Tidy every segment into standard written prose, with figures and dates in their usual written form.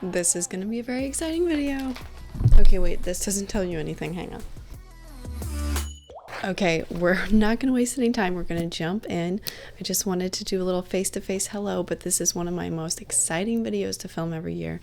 This is gonna be a very exciting video. Okay, wait, this doesn't tell you anything. Hang on. Okay, we're not gonna waste any time. We're gonna jump in. I just wanted to do a little face-to-face hello, but this is one of my most exciting videos to film every year.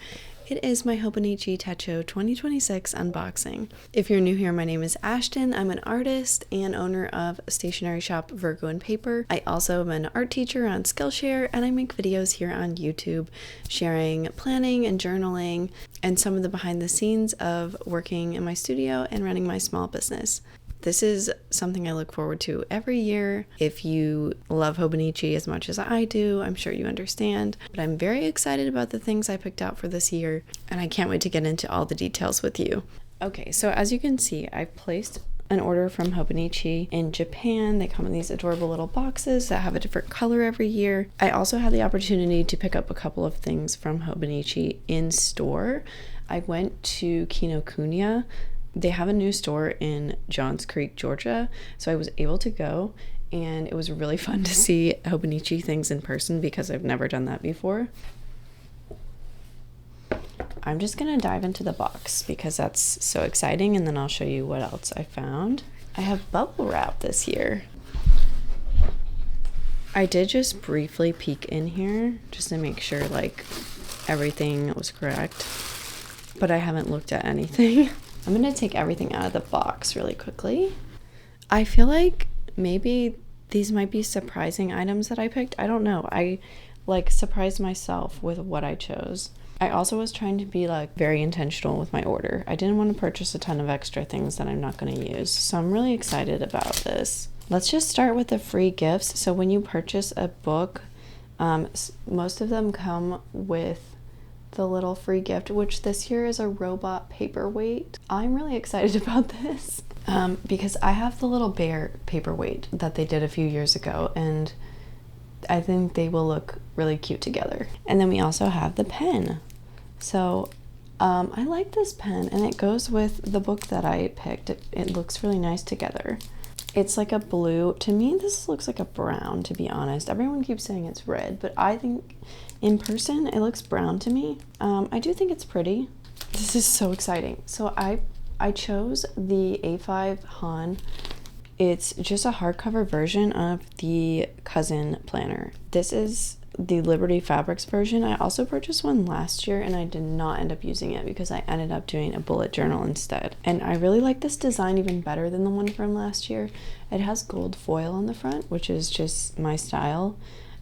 It is my Hobonichi Techo 2026 unboxing. If you're new here, my name is Ashton. I'm an artist and owner of stationery shop Virgo and Paper. I also am an art teacher on Skillshare, and I make videos here on YouTube sharing planning and journaling and some of the behind the scenes of working in my studio and running my small business. This is something I look forward to every year. If you love Hobonichi as much as I do, I'm sure you understand. But I'm very excited about the things I picked out for this year, and I can't wait to get into all the details with you. Okay, so as you can see, I've placed an order from Hobonichi in Japan. They come in these adorable little boxes that have a different color every year. I also had the opportunity to pick up a couple of things from Hobonichi in store. I went to Kinokuniya. They have a new store in Johns Creek, Georgia, so I was able to go, and it was really fun to see Hobonichi things in person because I've never done that before. I'm just gonna dive into the box because that's so exciting, and then I'll show you what else I found. I have bubble wrap this year. I did just briefly peek in here just to make sure like everything was correct, but I haven't looked at anything. I'm gonna take everything out of the box really quickly. I feel like maybe these might be surprising items that I picked. I don't know. I like surprised myself with what I chose. I also was trying to be like very intentional with my order. I didn't want to purchase a ton of extra things that I'm not going to use. So I'm really excited about this. Let's just start with the free gifts. So when you purchase a book, most of them come with the little free gift, which this year is a robot paperweight. I'm really excited about this because I have the little bear paperweight that they did a few years ago, and I think they will look really cute together. And then we also have the pen. So I like this pen, and it goes with the book that I picked. It looks really nice together. It's like a blue. To me, this looks like a brown, to be honest. Everyone keeps saying it's red, but I think in person it looks brown to me. I do think it's pretty. This is so exciting. So I chose the A5 Han. It's just a hardcover version of the Cousin planner. This is the Liberty Fabrics version. I also purchased one last year, and I did not end up using it because I ended up doing a bullet journal instead. And I really like this design even better than the one from last year. It has gold foil on the front, which is just my style,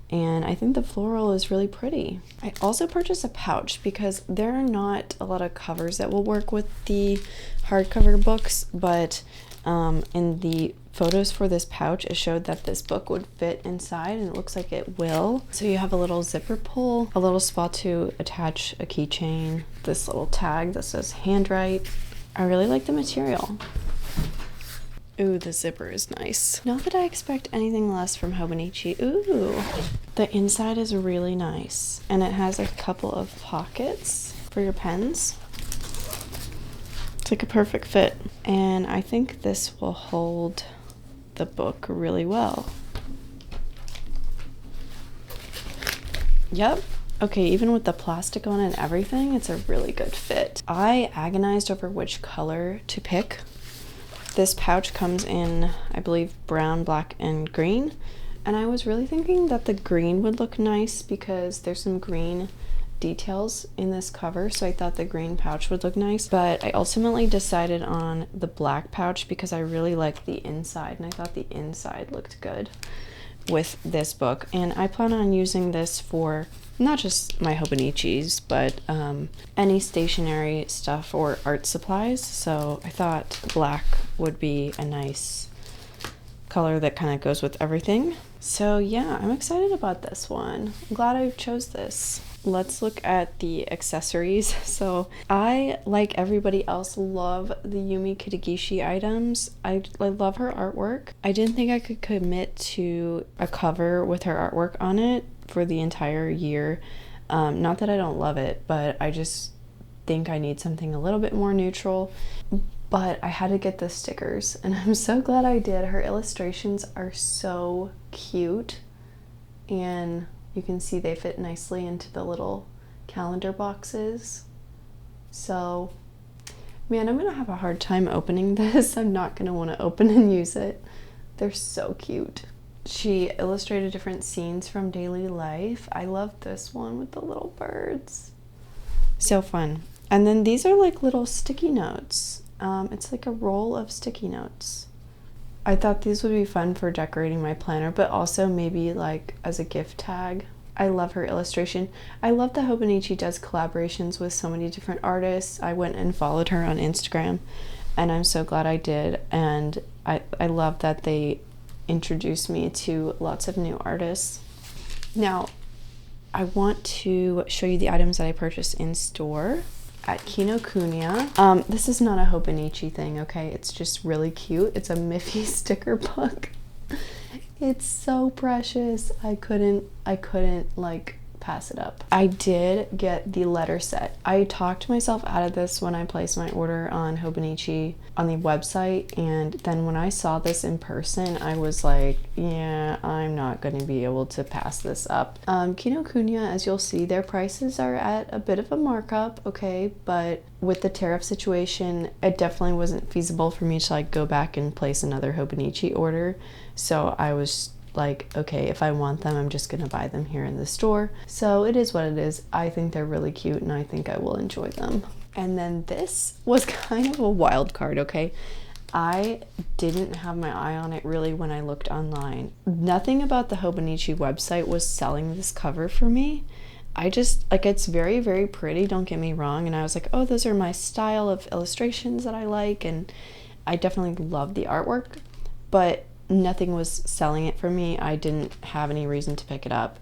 and I think the floral is really pretty. I also purchased a pouch because there are not a lot of covers that will work with the hardcover books, but in the photos for this pouch, it showed that this book would fit inside, and it looks like it will. So you have a little zipper pull, a little spot to attach a keychain, this little tag that says handwrite. I really like the material. Ooh, the zipper is nice. Not that I expect anything less from Hobonichi. Ooh, the inside is really nice, and it has a couple of pockets for your pens. It's like a perfect fit, and I think this will hold the book really well. Yep. Okay, even with the plastic on and everything, it's a really good fit. I agonized over which color to pick. This pouch comes in, I believe, brown, black, and green, and I was really thinking that the green would look nice because there's some green details in this cover, so I thought the green pouch would look nice, but I ultimately decided on the black pouch because I really liked the inside, and I thought the inside looked good with this book. And I plan on using this for not just my Hobonichis, but any stationery stuff or art supplies, so I thought black would be a nice color that kind of goes with everything. So yeah, I'm excited about this one. I'm glad I chose this. Let's look at the accessories. So I, like everybody else, love the Yumi Kitagishi items. I love her artwork. I didn't think I could commit to a cover with her artwork on it for the entire year. Not that I don't love it, but I just think I need something a little bit more neutral. But I had to get the stickers, and I'm so glad I did. Her illustrations are so cute, and you can see they fit nicely into the little calendar boxes. So, man, I'm gonna have a hard time opening this. I'm not gonna want to open and use it. They're so cute. She illustrated different scenes from daily life. I love this one with the little birds. So fun. And then these are like little sticky notes. It's like a roll of sticky notes. I thought these would be fun for decorating my planner, but also maybe like as a gift tag. I love her illustration. I love that Hobonichi does collaborations with so many different artists. I went and followed her on Instagram, and I'm so glad I did. And I love that they introduced me to lots of new artists. Now, I want to show you the items that I purchased in store at Kinokuniya. This is not a Hobonichi thing, okay? It's just really cute. It's a Miffy sticker book. It's so precious. I couldn't like pass it up. I did get the letter set. I talked myself out of this when I placed my order on Hobonichi on the website, and then when I saw this in person, I was like, yeah, I'm not going to be able to pass this up. Kinokuniya, as you'll see, their prices are at a bit of a markup, okay, but with the tariff situation, it definitely wasn't feasible for me to like go back and place another Hobonichi order. So I was like, okay, if I want them, I'm just gonna buy them here in the store. So it is what it is. I think they're really cute and I think I will enjoy them. And then this was kind of a wild card, okay? I didn't have my eye on it really when I looked online. Nothing about the Hobonichi website was selling this cover for me. I just, like, it's very, very pretty, don't get me wrong. And I was like, oh, those are my style of illustrations that I like. And I definitely love the artwork, but nothing was selling it for me. I didn't have any reason to pick it up.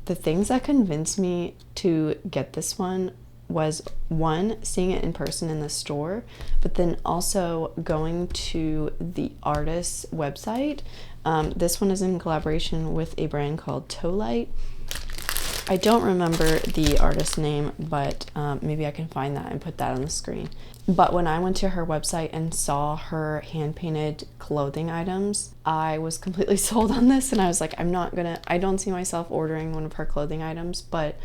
The things that convinced me to get this one was, one, seeing it in person in the store, but then also going to the artist's website. This one is in collaboration with a brand called Tolight. I don't remember the artist name, but maybe I can find that and put that on the screen. But when I went to her website and saw her hand-painted clothing items, I was completely sold on this, and I was like, I don't see myself ordering one of her clothing items, but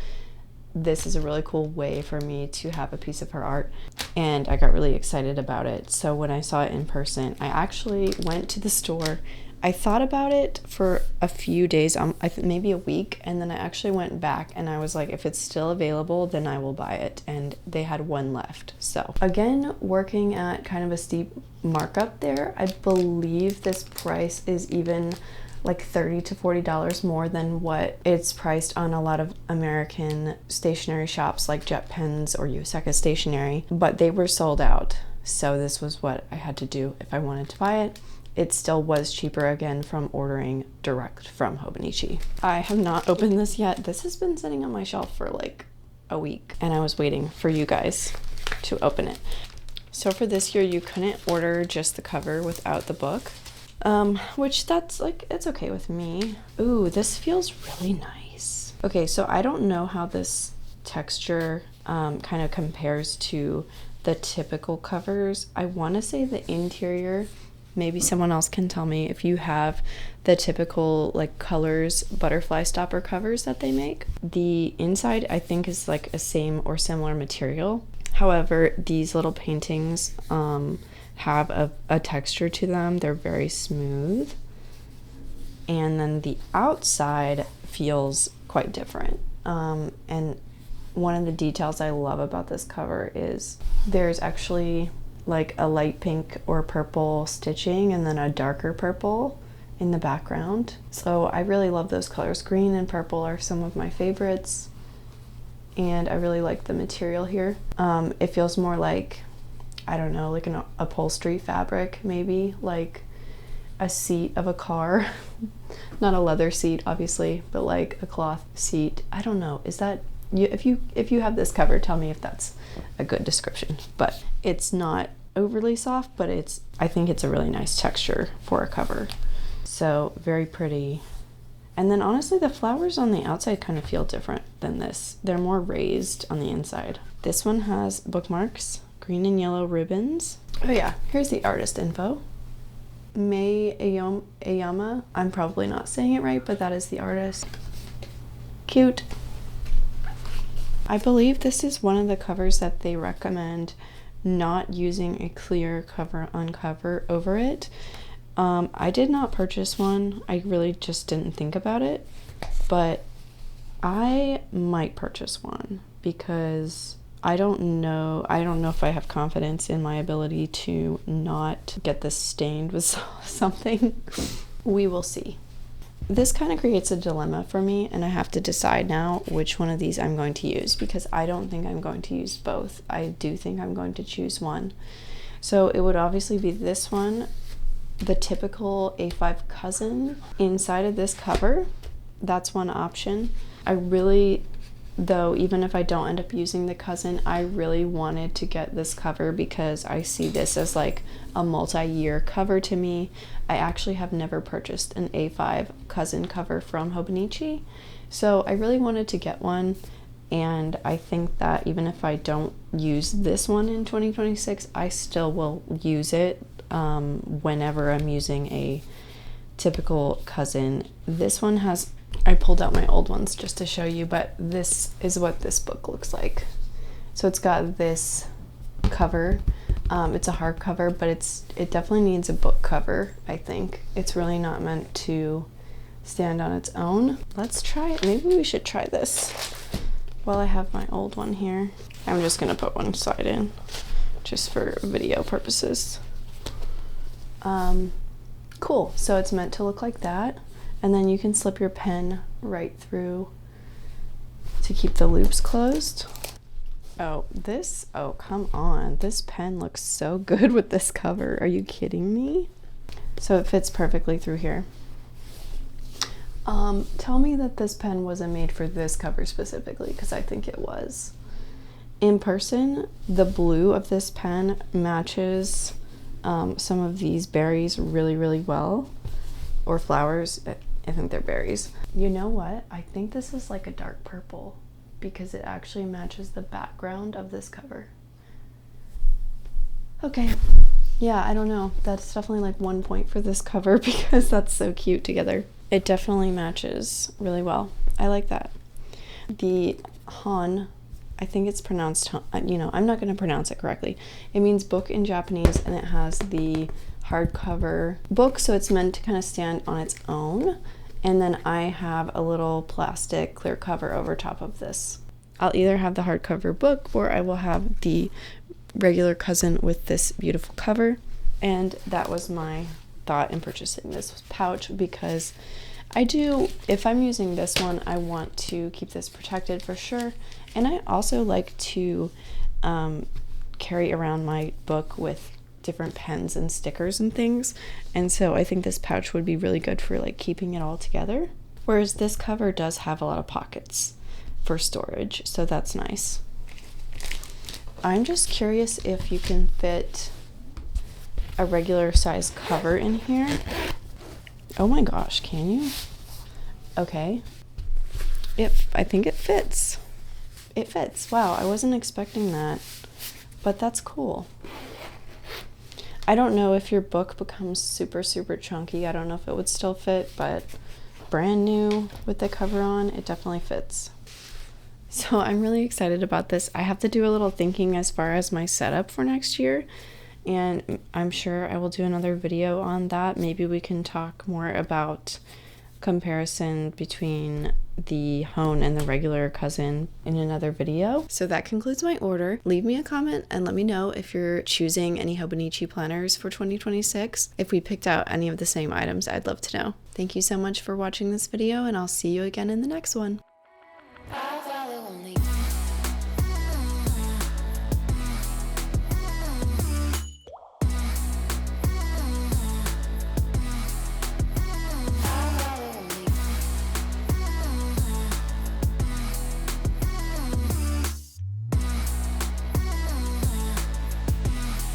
this is a really cool way for me to have a piece of her art, and I got really excited about it. So when I saw it in person, I actually went to the store. I thought about it for a few days, maybe a week, and then I actually went back and I was like, if it's still available, then I will buy it. And they had one left. So again, working at kind of a steep markup there. I believe this price is even like $30 to $40 more than what it's priced on a lot of American stationery shops like Jet Pens or Yusaka Stationery, but they were sold out. So this was what I had to do if I wanted to buy it. It still was cheaper again from ordering direct from Hobonichi. I have not opened this yet. This has been sitting on my shelf for like a week, and I was waiting for you guys to open it. So for this year, you couldn't order just the cover without the book, which that's like, it's okay with me. Ooh, this feels really nice. Okay, so I don't know how this texture kind of compares to the typical covers. I want to say the interior, maybe someone else can tell me if you have the typical like colors butterfly stopper covers that they make. The inside I think is like a same or similar material. However, these little paintings have a texture to them. They're very smooth. And then the outside feels quite different. And one of the details I love about this cover is there's actually like a light pink or purple stitching and then a darker purple in the background. So I really love those colors. Green and purple are some of my favorites, and I really like the material here. It feels more like, I don't know, like an upholstery fabric, maybe like a seat of a car. Not a leather seat obviously, but like a cloth seat. I don't know, is that if you have this cover, tell me if that's a good description. But it's not overly soft, but I think it's a really nice texture for a cover. So very pretty. And then honestly, the flowers on the outside kind of feel different than this. They're more raised on the inside. This one has bookmarks, green and yellow ribbons. Oh yeah, here's the artist info. Mei Ayama. I'm probably not saying it right, but that is the artist. Cute. I believe this is one of the covers that they recommend not using a clear cover uncover over it. I did not purchase one. I really just didn't think about it, but I might purchase one because I don't know if I have confidence in my ability to not get this stained with something. We will see. This kind of creates a dilemma for me, and I have to decide now which one of these I'm going to use, because I don't think I'm going to use both. I do think I'm going to choose one. So it would obviously be this one, the typical A5 cousin inside of this cover. That's one option. I really, though, even if I don't end up using the cousin, I really wanted to get this cover because I see this as like a multi-year cover to me. I actually have never purchased an A5 cousin cover from Hobonichi, so I really wanted to get one, and I think that even if I don't use this one in 2026, I still will use it whenever I'm using a typical cousin. This one has, I pulled out my old ones just to show you, but this is what this book looks like. So it's got this cover. It's a hardcover, but it definitely needs a book cover, I think. It's really not meant to stand on its own. Let's try it. Maybe we should try this while I have my old one here. I'm just gonna put one side in just for video purposes. Cool, so it's meant to look like that, and then you can slip your pen right through to keep the loops closed. Oh, come on. This pen looks so good with this cover. Are you kidding me? So it fits perfectly through here. Tell me that this pen wasn't made for this cover specifically, because I think it was. In person, the blue of this pen matches some of these berries really, really well, or flowers. I think they're berries. You know what? I think this is like a dark purple, because it actually matches the background of this cover. Okay, yeah, I don't know. That's definitely like 1 point for this cover because that's so cute together. It definitely matches really well. I like that. The Han, I think it's pronounced Han, I'm not going to pronounce it correctly. It means book in Japanese, and it has the hardcover book, so it's meant to kind of stand on its own. And then I have a little plastic clear cover over top of this. I'll either have the hardcover book, or I will have the regular cousin with this beautiful cover. And that was my thought in purchasing this pouch, because I do, if I'm using this one, I want to keep this protected for sure. And I also like to carry around my book with different pens and stickers and things, and so I think this pouch would be really good for like keeping it all together, whereas this cover does have a lot of pockets for storage, so that's nice. I'm just curious if you can fit a regular size cover in here. Oh my gosh, can you? Okay, I think it fits. It fits. Wow, I wasn't expecting that, but that's cool. I don't know if your book becomes super, super chunky. I don't know if it would still fit, but brand new with the cover on, it definitely fits. So I'm really excited about this. I have to do a little thinking as far as my setup for next year, and I'm sure I will do another video on that. Maybe we can talk more about comparison between the Hone and the regular cousin in another video. So that concludes my order. Leave me a comment and let me know if you're choosing any Hobonichi planners for 2026. If we picked out any of the same items, I'd love to know. Thank you so much for watching this video, and I'll see you again in the next one.